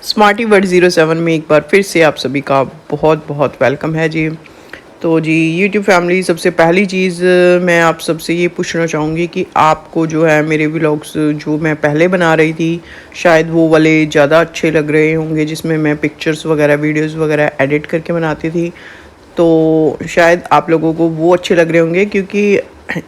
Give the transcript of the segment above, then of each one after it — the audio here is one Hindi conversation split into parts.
स्मार्टी वर्ड 07 में एक बार फिर से आप सभी का बहुत बहुत वेलकम है जी। तो जी यूट्यूब फैमिली, सबसे पहली चीज़ मैं आप सबसे ये पूछना चाहूँगी कि आपको जो है मेरे व्लॉग्स जो मैं पहले बना रही थी, शायद वो वाले ज़्यादा अच्छे लग रहे होंगे, जिसमें मैं पिक्चर्स वगैरह वीडियोस वगैरह एडिट करके बनाती थी। तो शायद आप लोगों को वो अच्छे लग रहे होंगे, क्योंकि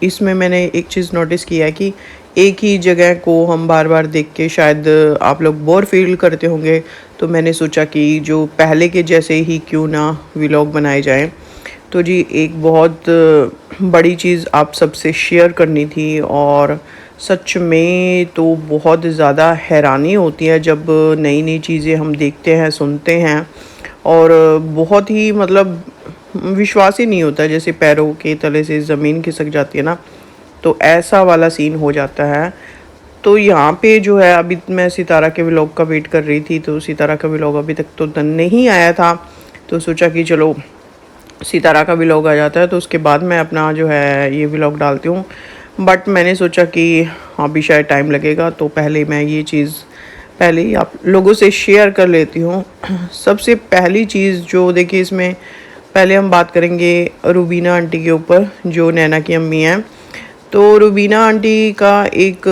इसमें मैंने एक चीज़ नोटिस किया है कि एक ही जगह को हम बार बार देख के शायद आप लोग बोर फील करते होंगे। तो मैंने सोचा कि जो पहले के जैसे ही क्यों ना व्लॉग बनाए जाएं। तो जी एक बहुत बड़ी चीज़ आप सबसे शेयर करनी थी, और सच में तो बहुत ज़्यादा हैरानी होती है जब नई नई चीज़ें हम देखते हैं, सुनते हैं, और बहुत ही मतलब विश्वास ही नहीं होता, जैसे पैरों के तले से ज़मीन खिसक जाती है ना, तो ऐसा वाला सीन हो जाता है। तो यहाँ पे जो है, अभी मैं सितारा के व्लॉग का वेट कर रही थी, तो सितारा का व्लॉग अभी तक तो नहीं आया था। तो सोचा कि चलो सितारा का व्लॉग आ जाता है तो उसके बाद मैं अपना जो है ये व्लॉग डालती हूँ। बट मैंने सोचा कि अभी शायद टाइम लगेगा, तो पहले मैं ये चीज़ पहले ही आप लोगों से शेयर कर लेती हूँ। सबसे पहली चीज़ जो देखिए, इसमें पहले हम बात करेंगे रूबीना आंटी के ऊपर, जो नैना की अम्मी हैं। तो रूबीना आंटी का एक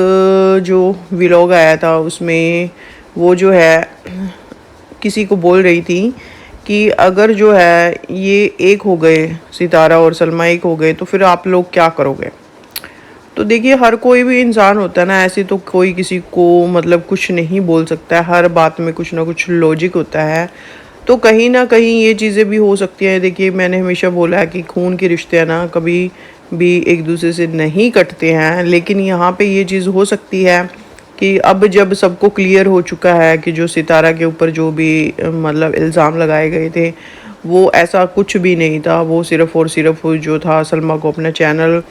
जो व्लॉग आया था, उसमें वो जो है किसी को बोल रही थी कि अगर जो है ये एक हो गए, सितारा और सलमा एक हो गए, तो फिर आप लोग क्या करोगे। तो देखिए, हर कोई भी इंसान होता है ना, ऐसे तो कोई किसी को मतलब कुछ नहीं बोल सकता है, हर बात में कुछ ना कुछ लॉजिक होता है। तो कहीं ना कहीं ये चीज़ें भी हो सकती हैं। देखिए, मैंने हमेशा बोला है कि खून के रिश्ते हैं ना, कभी भी एक दूसरे से नहीं कटते हैं, लेकिन यहाँ पे ये चीज़ हो सकती है कि अब जब सबको क्लियर हो चुका है कि जो सितारा के ऊपर जो भी मतलब इल्ज़ाम लगाए गए थे, वो ऐसा कुछ भी नहीं था। वो सिर्फ़ और सिर्फ जो था, सलमा को अपना चैनल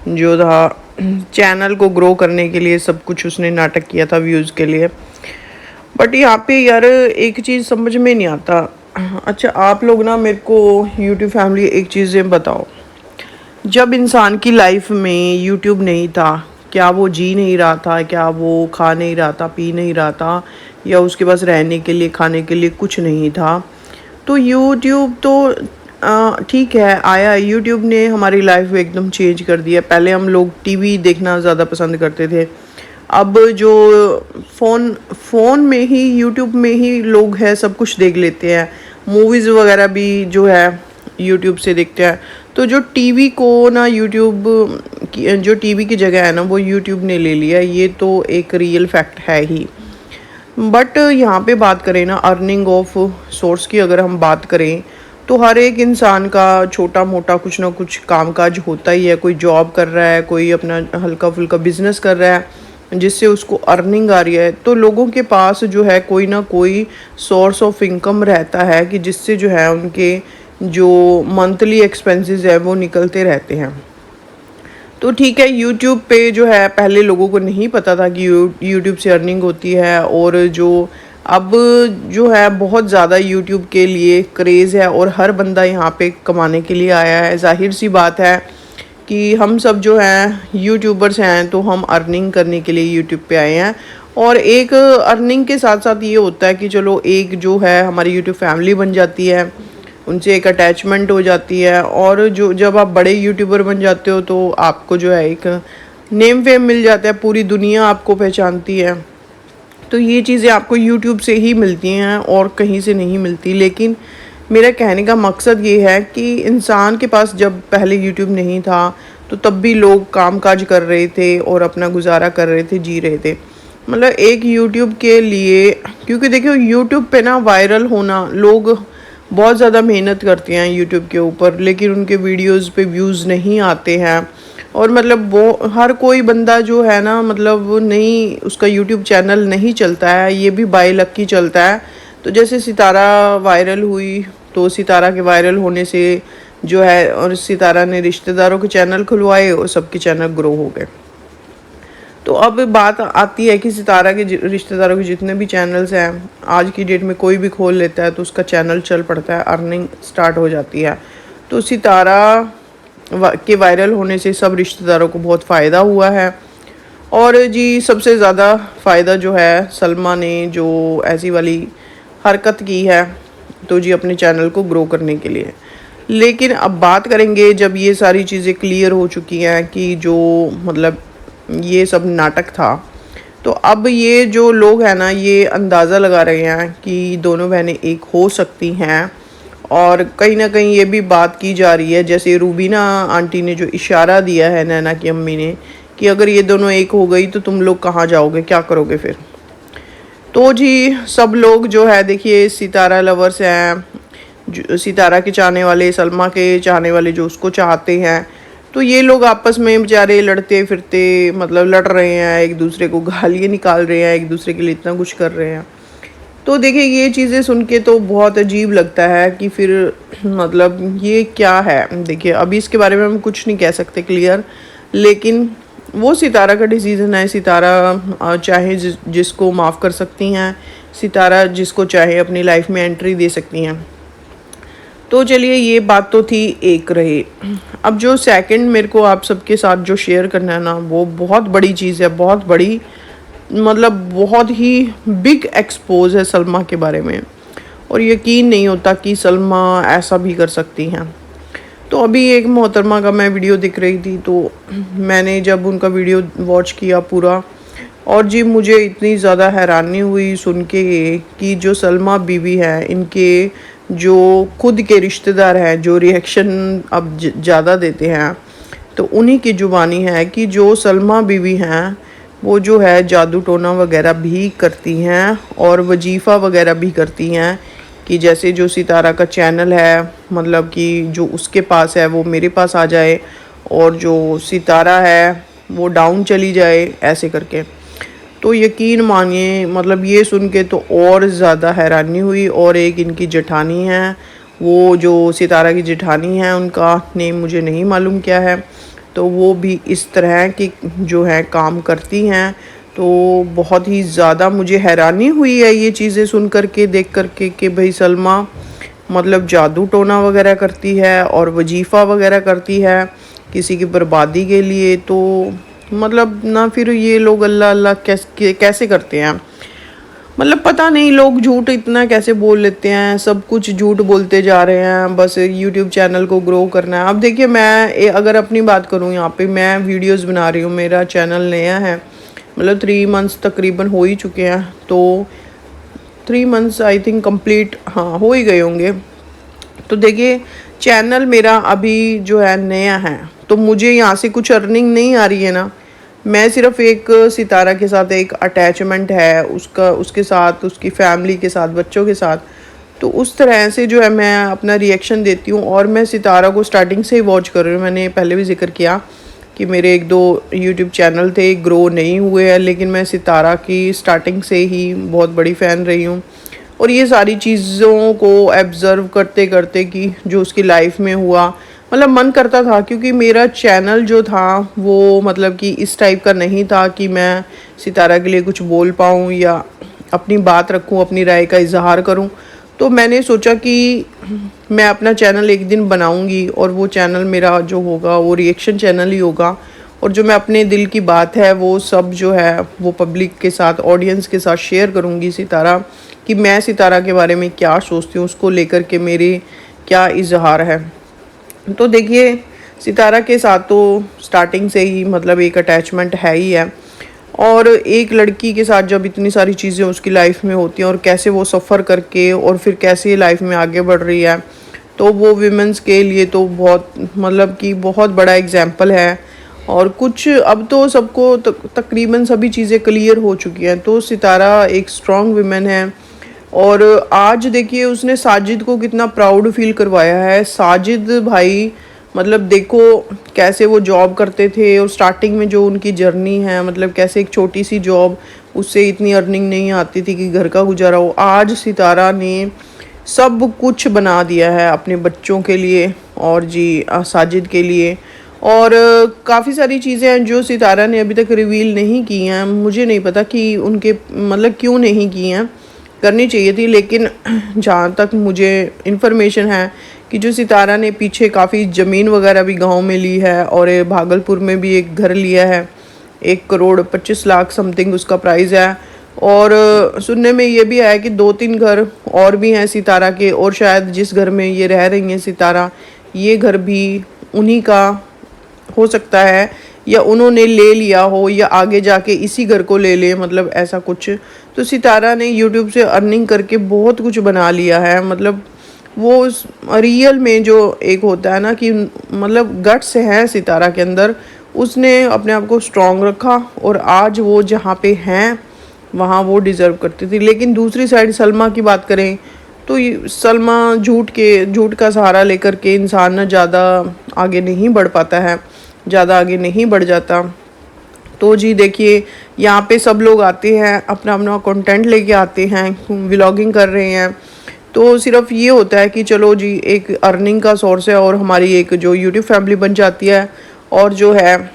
जो था, चैनल को ग्रो करने के लिए सब कुछ उसने नाटक किया था, व्यूज़ के लिए। बट यहाँ पे यार एक चीज़ समझ में नहीं आता। अच्छा, आप लोग ना मेरे को, यूट्यूब फैमिली, एक चीज़ें बताओ। जब इंसान की लाइफ में यूट्यूब नहीं था, क्या वो जी नहीं रहा था, क्या वो खा नहीं रहा था, पी नहीं रहा था, या उसके पास रहने के लिए, खाने के लिए कुछ नहीं था। तो यूट्यूब तो ठीक है, आया, यूट्यूब ने हमारी लाइफ को एकदम चेंज कर दिया। पहले हम लोग टीवी देखना ज़्यादा पसंद करते थे, अब जो फ़ोन में ही, यूट्यूब में ही लोग हैं सब कुछ देख लेते हैं। मूवीज़ वगैरह भी जो है यूट्यूब से देखते हैं। तो जो टीवी को ना यूट्यूब की, जो टीवी की जगह है ना, वो यूट्यूब ने ले लिया, ये तो एक रियल फैक्ट है ही। बट यहाँ पे बात करें ना अर्निंग ऑफ सोर्स की, अगर हम बात करें, तो हर एक इंसान का छोटा मोटा कुछ ना कुछ कामकाज होता ही है। कोई जॉब कर रहा है, कोई अपना हल्का फुल्का बिजनेस कर रहा है जिससे उसको अर्निंग आ रही है। तो लोगों के पास जो है कोई ना कोई सोर्स ऑफ इनकम रहता है, कि जिससे जो है उनके जो मंथली एक्सपेंसेस है वो निकलते रहते हैं। तो ठीक है, यूट्यूब पे जो है पहले लोगों को नहीं पता था कि यूट्यूब से अर्निंग होती है, और जो अब जो है बहुत ज़्यादा यूट्यूब के लिए क्रेज़ है, और हर बंदा यहाँ पे कमाने के लिए आया है। जाहिर सी बात है कि हम सब जो हैं यूट्यूबर्स हैं, तो हम अर्निंग करने के लिए यूट्यूब पे आए हैं। और एक अर्निंग के साथ साथ ये होता है कि चलो एक जो है हमारी यूट्यूब फैमिली बन जाती है, उनसे एक अटैचमेंट हो जाती है। और जो जब आप बड़े यूट्यूबर बन जाते हो, तो आपको जो है एक नेम फेम मिल जाता है, पूरी दुनिया आपको पहचानती है। तो ये चीज़ें आपको यूट्यूब से ही मिलती हैं और कहीं से नहीं मिलती। लेकिन मेरा कहने का मकसद ये है कि इंसान के पास जब पहले यूट्यूब नहीं था, तो तब भी लोग कामकाज कर रहे थे और अपना गुजारा कर रहे थे, जी रहे थे। मतलब एक यूट्यूब के लिए, क्योंकि देखियो यूट्यूब पे ना वायरल होना, लोग बहुत ज़्यादा मेहनत करते हैं यूट्यूब के ऊपर, लेकिन उनके वीडियोस पे व्यूज़ नहीं आते हैं। और मतलब वो हर कोई बंदा जो है ना, मतलब वो नहीं, उसका यूट्यूब चैनल नहीं चलता है, ये भी बाय लक की चलता है। तो जैसे सितारा वायरल हुई, तो सितारा के वायरल होने से जो है, और सितारा ने रिश्तेदारों के चैनल खुलवाए और सबके चैनल ग्रो हो गए। तो अब बात आती है कि सितारा के रिश्तेदारों के जितने भी चैनल्स हैं, आज की डेट में कोई भी खोल लेता है तो उसका चैनल चल पड़ता है, अर्निंग स्टार्ट हो जाती है। तो सितारा के वायरल होने से सब रिश्तेदारों को बहुत फ़ायदा हुआ है। और जी सबसे ज़्यादा फ़ायदा जो है, सलमा ने जो ऐसी वाली हरकत की है तो जी अपने चैनल को ग्रो करने के लिए। लेकिन अब बात करेंगे जब ये सारी चीज़ें क्लियर हो चुकी हैं कि जो मतलब ये सब नाटक था, तो अब ये जो लोग हैं ना ये अंदाज़ा लगा रहे हैं कि दोनों बहनें एक हो सकती हैं। और कहीं ना कहीं ये भी बात की जा रही है, जैसे रूबीना आंटी ने जो इशारा दिया है नैना की अम्मी ने, कि अगर ये दोनों एक हो गई तो तुम लोग कहाँ जाओगे, क्या करोगे फिर। तो जी सब लोग जो है देखिए सितारा लवर्स हैं, सितारा के चाहने वाले, सलमा के चाहने वाले जो उसको चाहते हैं, तो ये लोग आपस में बेचारे लड़ते फिरते मतलब लड़ रहे हैं, एक दूसरे को गालियाँ निकाल रहे हैं, एक दूसरे के लिए इतना कुछ कर रहे हैं। तो देखिए ये चीज़ें सुन के तो बहुत अजीब लगता है कि फिर मतलब ये क्या है। देखिए अभी इसके बारे में हम कुछ नहीं कह सकते क्लियर, लेकिन वो सितारा का डिसीज़न है। सितारा चाहे जिसको माफ़ कर सकती हैं, सितारा जिसको चाहे अपनी लाइफ में एंट्री दे सकती हैं। तो चलिए ये बात तो थी एक रही। अब जो सेकंड मेरे को आप सबके साथ जो शेयर करना है ना, वो बहुत बड़ी चीज़ है, बहुत बड़ी, मतलब बहुत ही बिग एक्सपोज है सलमा के बारे में। और यकीन नहीं होता कि सलमा ऐसा भी कर सकती हैं। तो अभी एक मोहतरमा का मैं वीडियो दिख रही थी, तो मैंने जब उनका वीडियो वॉच किया पूरा, और जी मुझे इतनी ज़्यादा हैरानी हुई सुन के कि जो सलमा बीवी है, इनके जो खुद के रिश्तेदार हैं जो रिएक्शन अब ज़्यादा देते हैं, तो उन्हीं की जुबानी है कि जो सलमा बीवी हैं वो जो है जादू टोना वगैरह भी करती हैं और वजीफ़ा वगैरह भी करती हैं। कि जैसे जो सितारा का चैनल है, मतलब कि जो उसके पास है वो मेरे पास आ जाए, और जो सितारा है वो डाउन चली जाए, ऐसे करके। तो यकीन मानिए मतलब ये सुन के तो और ज़्यादा हैरानी हुई। और एक इनकी जेठानी है, वो जो सितारा की जेठानी है, उनका नेम मुझे नहीं मालूम क्या है, तो वो भी इस तरह की जो है काम करती हैं। तो बहुत ही ज़्यादा मुझे हैरानी हुई है ये चीज़ें सुन कर के, देख कर के, कि भाई सलमा मतलब जादू टोना वगैरह करती है और वजीफ़ा वगैरह करती है किसी की बर्बादी के लिए। तो मतलब ना फिर ये लोग अल्लाह अल्लाह कैसे करते हैं, मतलब पता नहीं लोग झूठ इतना कैसे बोल लेते हैं, सब कुछ झूठ बोलते जा रहे हैं, बस यूट्यूब चैनल को ग्रो करना है। अब देखिए मैं अगर अपनी बात करूँ, यहाँ पे मैं वीडियोस बना रही हूँ, मेरा चैनल नया है, मतलब 3 मंथ्स तकरीबन हो ही चुके हैं। तो 3 मंथ्स आई थिंक कंप्लीट हाँ हो ही गए होंगे। तो देखिए चैनल मेरा अभी जो है नया है, तो मुझे यहाँ से कुछ अर्निंग नहीं आ रही है ना। मैं सिर्फ एक सितारा के साथ एक अटैचमेंट है उसका, उसके साथ, उसकी फैमिली के साथ, बच्चों के साथ। तो उस तरह से जो है मैं अपना रिएक्शन देती हूँ। और मैं सितारा को स्टार्टिंग से ही वॉच कर रही हूँ। मैंने पहले भी जिक्र किया कि मेरे 1-2 यूट्यूब चैनल थे, ग्रो नहीं हुए हैं, लेकिन मैं सितारा की स्टार्टिंग से ही बहुत बड़ी फ़ैन रही हूँ। और ये सारी चीज़ों को ऑब्ज़र्व करते करते कि जो उसकी लाइफ में हुआ, मतलब मन करता था, क्योंकि मेरा चैनल जो था वो मतलब कि इस टाइप का नहीं था कि मैं सितारा के लिए कुछ बोल पाऊँ या अपनी बात रखूँ, अपनी राय का इजहार करूँ। तो मैंने सोचा कि मैं अपना चैनल एक दिन बनाऊंगी, और वो चैनल मेरा जो होगा वो रिएक्शन चैनल ही होगा। और जो मैं अपने दिल की बात है वो सब जो है वो पब्लिक के साथ, ऑडियंस के साथ शेयर करूंगी सितारा, कि मैं सितारा के बारे में क्या सोचती हूँ, उसको लेकर के मेरे क्या इजहार है। तो देखिए सितारा के साथ तो स्टार्टिंग से ही मतलब एक अटैचमेंट है ही है। और एक लड़की के साथ जब इतनी सारी चीज़ें उसकी लाइफ में होती हैं, और कैसे वो सफ़र करके और फिर कैसे लाइफ में आगे बढ़ रही है, तो वो वीमेंस के लिए तो बहुत मतलब कि बहुत बड़ा एग्जाम्पल है। और कुछ अब तो सबको तकरीबन सभी चीज़ें क्लियर हो चुकी हैं। तो सितारा एक स्ट्रॉन्ग वीमेन है। और आज देखिए उसने साजिद को कितना प्राउड फील करवाया है। साजिद भाई मतलब देखो कैसे वो जॉब करते थे, और स्टार्टिंग में जो उनकी जर्नी है, मतलब कैसे एक छोटी सी जॉब, उससे इतनी अर्निंग नहीं आती थी कि घर का गुजारा हो। आज सितारा ने सब कुछ बना दिया है अपने बच्चों के लिए और जी साजिद के लिए। और काफ़ी सारी चीज़ें हैं जो सितारा ने अभी तक रिवील नहीं की हैं। मुझे नहीं पता कि उनके मतलब क्यों नहीं की हैं, करनी चाहिए थी। लेकिन जहाँ तक मुझे इन्फॉर्मेशन है कि जो सितारा ने पीछे काफ़ी ज़मीन वगैरह भी गांव में ली है, और भागलपुर में भी एक घर लिया है, 1 करोड़ 25 लाख समथिंग उसका प्राइस है। और सुनने में ये भी आया कि 2-3 घर और भी हैं सितारा के, और शायद जिस घर में ये रह रही हैं सितारा, ये घर भी उन्हीं का हो सकता है, या उन्होंने ले लिया हो, या आगे जाके इसी घर को ले ले, मतलब ऐसा कुछ। तो सितारा ने यूट्यूब से अर्निंग करके बहुत कुछ बना लिया है। मतलब वो रियल में जो एक होता है ना कि मतलब गट्स है सितारा के अंदर, उसने अपने आप को स्ट्रॉन्ग रखा और आज वो जहाँ पे हैं वहाँ वो डिज़र्व करती थी। लेकिन दूसरी साइड सलमा की बात करें तो सलमा झूठ का सहारा लेकर के इंसान ना ज़्यादा आगे नहीं बढ़ पाता है, ज़्यादा आगे नहीं बढ़ जाता। तो जी देखिए, यहाँ पे सब लोग आते हैं, अपना अपना कंटेंट लेके आते हैं, व्लॉगिंग कर रहे हैं। तो सिर्फ ये होता है कि चलो जी एक अर्निंग का सोर्स है और हमारी एक जो यूट्यूब फैमिली बन जाती है, और जो है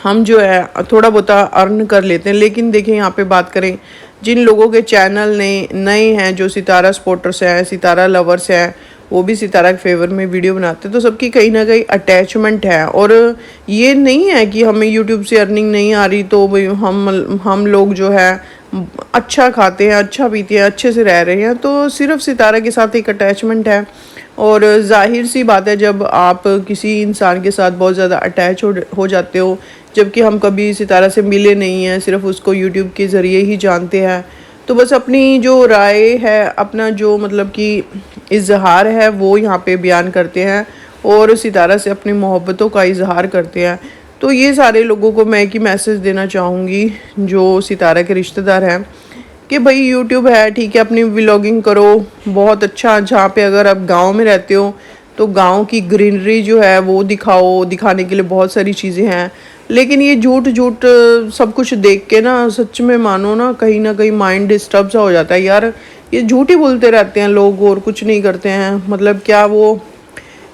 हम जो है थोड़ा बहुत अर्न कर लेते हैं। लेकिन देखिए यहाँ पे बात करें, जिन लोगों के चैनल नए हैं, जो सितारा सपोर्टर्स हैं, सितारा लवर्स हैं, वो भी सितारा के फेवर में वीडियो बनाते हैं, तो सबकी कहीं ना कहीं अटैचमेंट है। और ये नहीं है कि हमें यूट्यूब से अर्निंग नहीं आ रही तो हम लोग जो है अच्छा खाते हैं, अच्छा पीते हैं, अच्छे से रह रहे हैं, तो सिर्फ सितारा के साथ एक अटैचमेंट है। और जाहिर सी बात है, जब आप किसी इंसान के साथ बहुत ज़्यादा अटैच हो जाते हो, जबकि हम कभी सितारा से मिले नहीं हैं, सिर्फ उसको यूट्यूब के ज़रिए ही जानते हैं, तो बस अपनी जो राय है, अपना जो मतलब कि इजहार है वो यहाँ पे बयान करते हैं और सितारा से अपनी मोहब्बतों का इजहार करते हैं। तो ये सारे लोगों को मैं एक ही मैसेज देना चाहूँगी जो सितारा के रिश्तेदार हैं कि भाई यूट्यूब है, ठीक है, अपनी व्लॉगिंग करो, बहुत अच्छा। जहाँ पे अगर आप गांव में रहते हो तो गांव की ग्रीनरी जो है वो दिखाओ, दिखाने के लिए बहुत सारी चीज़ें हैं। लेकिन ये झूठ झूठ सब कुछ देख के ना सच में मानो ना कहीं माइंड डिस्टर्ब सा हो जाता है यार। ये झूठ ही बोलते रहते हैं लोग और कुछ नहीं करते हैं। मतलब क्या वो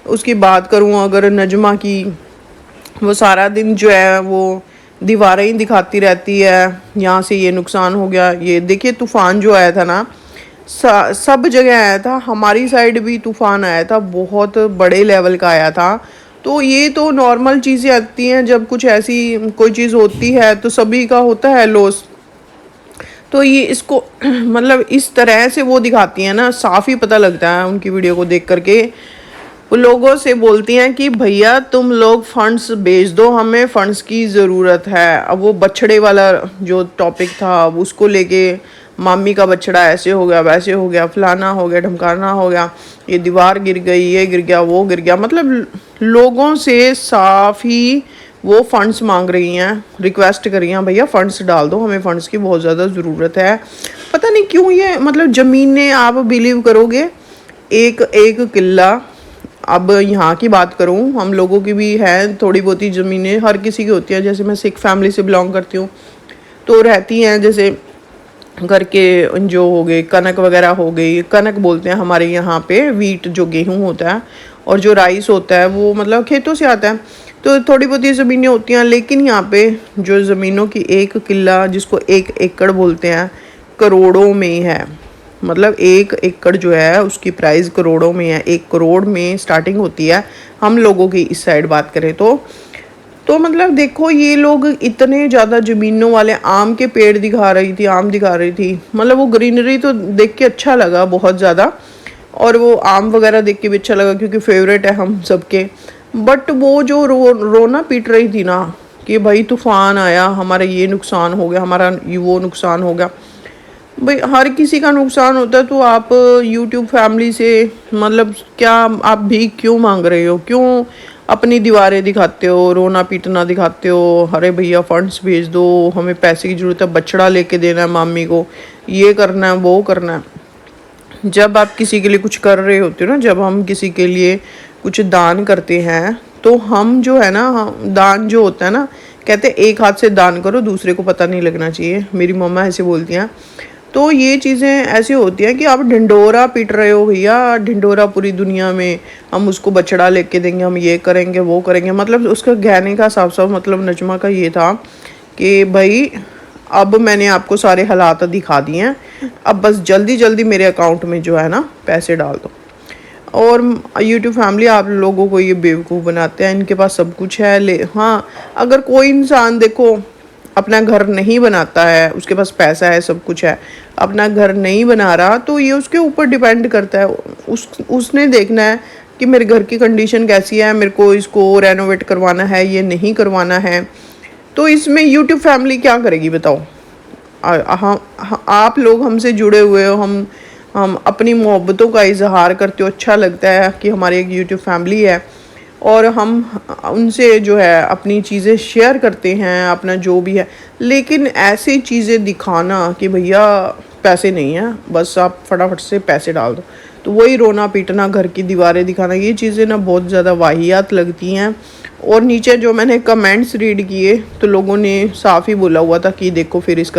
उसकी बात करूँ अगर नजमा की, वो सारा दिन जो है वो दीवारें ही दिखाती रहती है, यहाँ से ये नुकसान हो गया। ये देखिए तूफ़ान जो आया था ना, सब जगह आया था, हमारी साइड भी तूफ़ान आया था, बहुत बड़े लेवल का आया था। तो ये तो नॉर्मल चीज़ें आती हैं, जब कुछ ऐसी कोई चीज़ होती है तो सभी का होता है लॉस। तो ये इसको मतलब इस तरह से वो दिखाती हैं ना, साफ़ ही पता लगता है उनकी वीडियो को देख करके। वो लोगों से बोलती हैं कि भैया तुम लोग फंड्स भेज दो, हमें फ़ंड्स की ज़रूरत है। अब वो बछड़े वाला जो टॉपिक था, अब उसको लेके मामी का बछड़ा ऐसे हो गया, वैसे हो गया, फलाना हो गया, ढमकाना हो गया, ये दीवार गिर गई, ये गिर गया, वो गिर गया। मतलब लोगों से साफ ही वो फ़ंड्स मांग रही हैं, रिक्वेस्ट कर रही हैं, भैया फ़ंड्स डाल दो, हमें फ़ंड्स की बहुत ज़्यादा ज़रूरत है। पता नहीं क्यों ये मतलब ज़मीन ने, आप बिलीव करोगे, एक एक किला, अब यहाँ की बात करूँ, हम लोगों की भी है थोड़ी बहुत ही ज़मीनें, हर किसी की होती है। जैसे मैं सिख फैमिली से बिलोंग करती हूँ, तो रहती हैं जैसे घर के जो हो गए कनक वगैरह हो गई, कनक बोलते हैं हमारे यहाँ पे, वीट जो गेहूँ होता है, और जो राइस होता है वो मतलब खेतों से आता है। तो थोड़ी बहुत ही ज़मीनें होती हैं। लेकिन यहाँ पे जो ज़मीनों की एक किला, जिसको एक एकड़ बोलते हैं, करोड़ों में है। मतलब एक एकड़ जो है उसकी प्राइस करोड़ों में है, 1 करोड़ में स्टार्टिंग होती है हम लोगों की इस साइड बात करें तो मतलब देखो ये लोग इतने ज़्यादा ज़मीनों वाले, आम के पेड़ दिखा रही थी, आम दिखा रही थी, मतलब वो ग्रीनरी तो देख के अच्छा लगा बहुत ज़्यादा, और वो आम वगैरह देख के भी अच्छा लगा क्योंकि फेवरेट है हम सबके। बट वो जो रोना पीट रही थी ना कि भाई तूफ़ान आया, हमारा ये नुकसान हो गया, हमारा वो नुकसान हो गया। भाई हर किसी का नुकसान होता है, तो आप यूट्यूब फैमिली से मतलब क्या आप भी क्यों मांग रहे हो, क्यों अपनी दीवारें दिखाते हो, रोना पीटना दिखाते हो, अरे भैया फंड्स भेज दो, हमें पैसे की ज़रूरत है, बछड़ा लेके देना है मामी को, ये करना है, वो करना है। जब आप किसी के लिए कुछ कर रहे होते हो ना, जब हम किसी के लिए कुछ दान करते हैं, तो हम जो है ना, दान जो होता है ना, कहते हैं एक हाथ से दान करो, दूसरे को पता नहीं लगना चाहिए, मेरी मम्मा ऐसे बोलती हैं। तो ये चीज़ें ऐसी होती हैं कि आप ढिंडोरा पीट रहे हो भैया, ढिंडोरा पूरी दुनिया में, हम उसको बछड़ा लेके देंगे, हम ये करेंगे, वो करेंगे। मतलब उसका कहने का साफ साफ मतलब नजमा का ये था कि भाई अब मैंने आपको सारे हालात दिखा दिए हैं, अब बस जल्दी जल्दी मेरे अकाउंट में जो है ना पैसे डाल दो। और यूट्यूब फैमिली आप लोगों को ये बेवकूफ़ बनाते हैं, इनके पास सब कुछ है। हाँ, अगर कोई इंसान देखो अपना घर नहीं बनाता है, उसके पास पैसा है, सब कुछ है, अपना घर नहीं बना रहा, तो ये उसके ऊपर डिपेंड करता है। उसने देखना है कि मेरे घर की कंडीशन कैसी है, मेरे को इसको रेनोवेट करवाना है, ये नहीं करवाना है। तो इसमें यूट्यूब फैमिली क्या करेगी बताओ? आप लोग हमसे जुड़े हुए हो, हम अपनी मोहब्बतों का इजहार करते हो, अच्छा लगता है कि हमारी एक यूट्यूब फैमिली है और हम उनसे जो है अपनी चीज़ें शेयर करते हैं, अपना जो भी है। लेकिन ऐसी चीज़ें दिखाना कि भैया पैसे नहीं हैं, बस आप फटाफट से पैसे डाल दो, तो वही रोना पीटना, घर की दीवारें दिखाना, ये चीज़ें ना बहुत ज़्यादा वाहियात लगती हैं। और नीचे जो मैंने कमेंट्स रीड किए तो लोगों ने साफ़ ही बोला हुआ था कि देखो फिर इसका